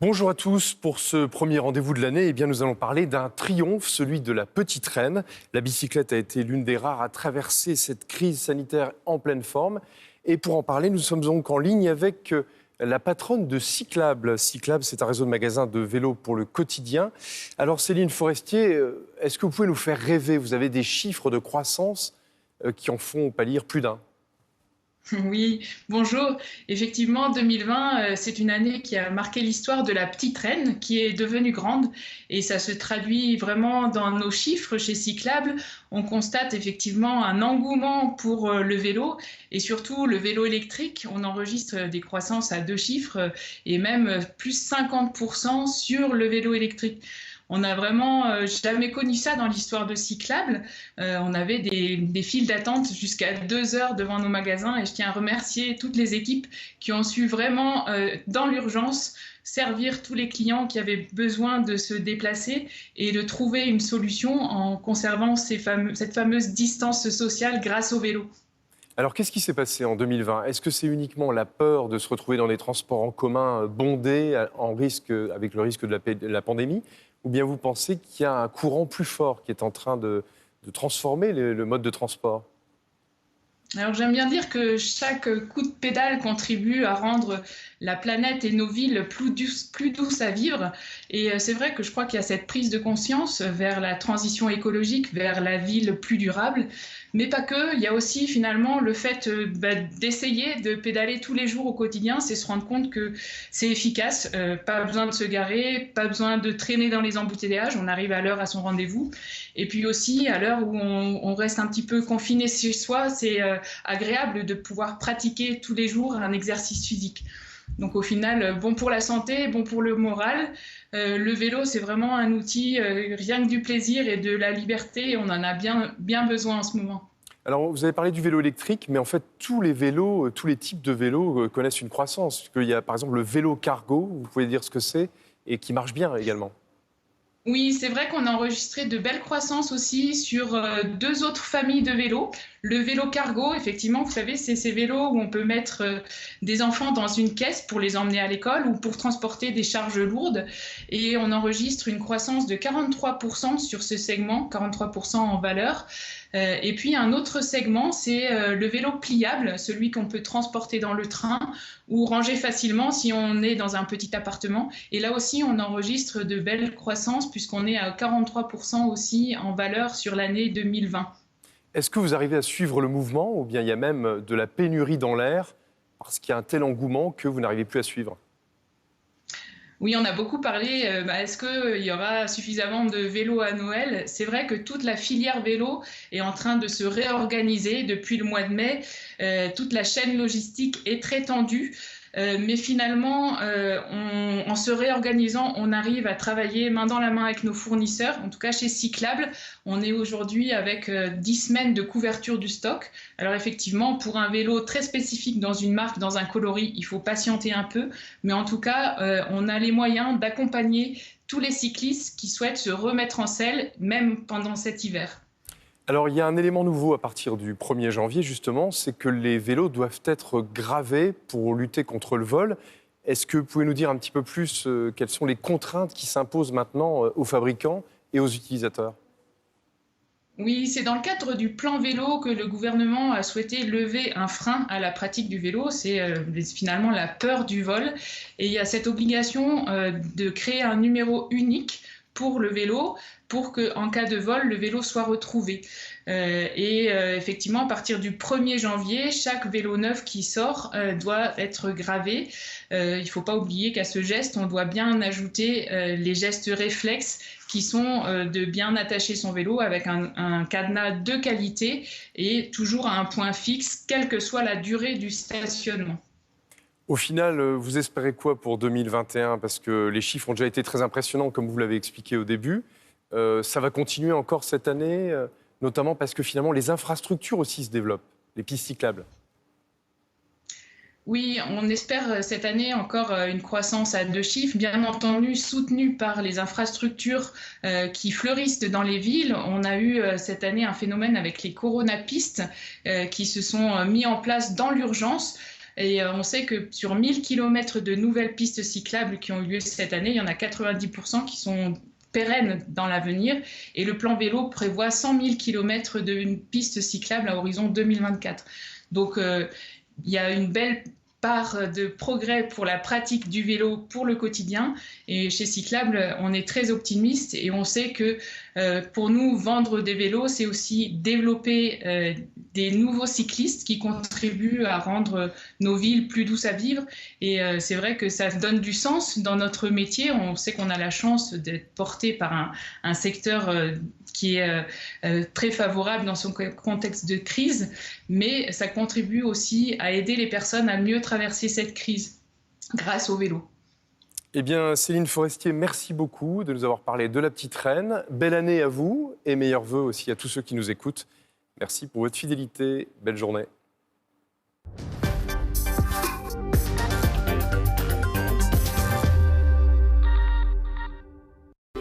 Bonjour à tous. Pour ce premier rendez-vous de l'année, nous allons parler d'un triomphe, celui de la petite reine. La bicyclette a été l'une des rares à traverser cette crise sanitaire en pleine forme. Et pour en parler, nous sommes donc en ligne avec la patronne de Cyclable. Cyclable, c'est un réseau de magasins de vélos pour le quotidien. Alors Céline Forestier, est-ce que vous pouvez nous faire rêver? Vous avez des chiffres de croissance qui en font pâlir plus d'un. Oui, bonjour. Effectivement, 2020, c'est une année qui a marqué l'histoire de la petite reine qui est devenue grande et ça se traduit vraiment dans nos chiffres chez Cyclable. On constate effectivement un engouement pour le vélo et surtout le vélo électrique. On enregistre des croissances à deux chiffres et même plus 50% sur le vélo électrique. On n'a vraiment jamais connu ça dans l'histoire de Cyclable. On avait des files d'attente jusqu'à 2 heures devant nos magasins et je tiens à remercier toutes les équipes qui ont su vraiment, dans l'urgence, servir tous les clients qui avaient besoin de se déplacer et de trouver une solution en conservant cette fameuse distance sociale grâce au vélo. Alors, qu'est-ce qui s'est passé en 2020? Est-ce que c'est uniquement la peur de se retrouver dans les transports en commun bondés avec le risque de la pandémie? Ou bien vous pensez qu'il y a un courant plus fort qui est en train de transformer le mode de transport? Alors j'aime bien dire que chaque coup de pédale contribue à rendre la planète et nos villes plus douces à vivre. Et c'est vrai que je crois qu'il y a cette prise de conscience vers la transition écologique, vers la ville plus durable. Mais pas que, il y a aussi finalement le fait d'essayer de pédaler tous les jours au quotidien, c'est se rendre compte que c'est efficace, pas besoin de se garer, pas besoin de traîner dans les embouteillages, on arrive à l'heure à son rendez-vous. Et puis aussi, à l'heure où on reste un petit peu confiné chez soi, c'est agréable de pouvoir pratiquer tous les jours un exercice physique. Donc au final, bon pour la santé, bon pour le moral. Le vélo, c'est vraiment un outil, rien que du plaisir et de la liberté, on en a bien besoin en ce moment. Alors, vous avez parlé du vélo électrique, mais en fait, tous les vélos, tous les types de vélos connaissent une croissance. Il y a par exemple le vélo cargo, vous pouvez dire ce que c'est, et qui marche bien également. Oui, c'est vrai qu'on a enregistré de belles croissances aussi sur deux autres familles de vélos. Le vélo cargo, effectivement, vous savez, c'est ces vélos où on peut mettre des enfants dans une caisse pour les emmener à l'école ou pour transporter des charges lourdes. Et on enregistre une croissance de 43% sur ce segment, 43% en valeur. Et puis un autre segment, c'est le vélo pliable, celui qu'on peut transporter dans le train ou ranger facilement si on est dans un petit appartement. Et là aussi, on enregistre de belles croissances puisqu'on est à 43% aussi en valeur sur l'année 2020. Est-ce que vous arrivez à suivre le mouvement, ou bien il y a même de la pénurie dans l'air, parce qu'il y a un tel engouement que vous n'arrivez plus à suivre? Oui, on a beaucoup parlé. Est-ce qu'il y aura suffisamment de vélos à Noël? C'est vrai que toute la filière vélo est en train de se réorganiser depuis le mois de mai. Toute la chaîne logistique est très tendue. Mais finalement, en se réorganisant, on arrive à travailler main dans la main avec nos fournisseurs. En tout cas, chez Cyclable, on est aujourd'hui avec 10 semaines de couverture du stock. Alors effectivement, pour un vélo très spécifique dans une marque, dans un coloris, il faut patienter un peu. Mais en tout cas, on a les moyens d'accompagner tous les cyclistes qui souhaitent se remettre en selle, même pendant cet hiver. Alors, il y a un élément nouveau à partir du 1er janvier, justement, c'est que les vélos doivent être gravés pour lutter contre le vol. Est-ce que vous pouvez nous dire un petit peu plus quelles sont les contraintes qui s'imposent maintenant aux fabricants et aux utilisateurs? Oui, c'est dans le cadre du plan vélo que le gouvernement a souhaité lever un frein à la pratique du vélo. C'est finalement la peur du vol. Et il y a cette obligation de créer un numéro unique pour le vélo, pour qu'en cas de vol, le vélo soit retrouvé. Effectivement, à partir du 1er janvier, chaque vélo neuf qui sort doit être gravé. Il ne faut pas oublier qu'à ce geste, on doit bien ajouter les gestes réflexes qui sont de bien attacher son vélo avec un cadenas de qualité et toujours à un point fixe, quelle que soit la durée du stationnement. Au final, vous espérez quoi pour 2021? Parce que les chiffres ont déjà été très impressionnants, comme vous l'avez expliqué au début. Ça va continuer encore cette année, notamment parce que finalement, les infrastructures aussi se développent, les pistes cyclables. Oui, on espère cette année encore une croissance à deux chiffres, bien entendu soutenue par les infrastructures qui fleurissent dans les villes. On a eu cette année un phénomène avec les coronapistes qui se sont mis en place dans l'urgence. Et on sait que sur 1000 km de nouvelles pistes cyclables qui ont eu lieu cette année, il y en a 90% qui sont pérennes dans l'avenir. Et le plan vélo prévoit 100 000 km de pistes cyclables à horizon 2024. Donc, il y a une belle part de progrès pour la pratique du vélo pour le quotidien. Et chez Cyclable, on est très optimiste et on sait que pour nous, vendre des vélos, c'est aussi développer des nouveaux cyclistes qui contribuent à rendre nos villes plus douces à vivre. Et c'est vrai que ça donne du sens dans notre métier. On sait qu'on a la chance d'être porté par un secteur qui est très favorable dans son contexte de crise, mais ça contribue aussi à aider les personnes à mieux traverser cette crise grâce au vélo. Eh bien, Céline Forestier, merci beaucoup de nous avoir parlé de la petite reine. Belle année à vous et meilleurs vœux aussi à tous ceux qui nous écoutent. Merci pour votre fidélité. Belle journée.